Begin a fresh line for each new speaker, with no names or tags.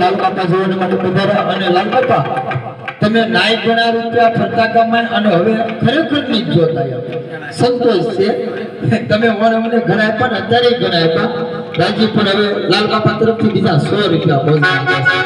લાલ બાપા જોવા માટે પધાર્યા અને લાલ બાપા તમે નાય ગણા રૂપિયા ફરતા કમાય અને હવે ખરેખર ની જોતા સંતોષ છે તમે મને ઘણા આપ્યા ને અત્યારે ઘણા આપ્યા રાજી પણ હવે લાલ બાપા તરફથી બીજા 100 રૂપિયા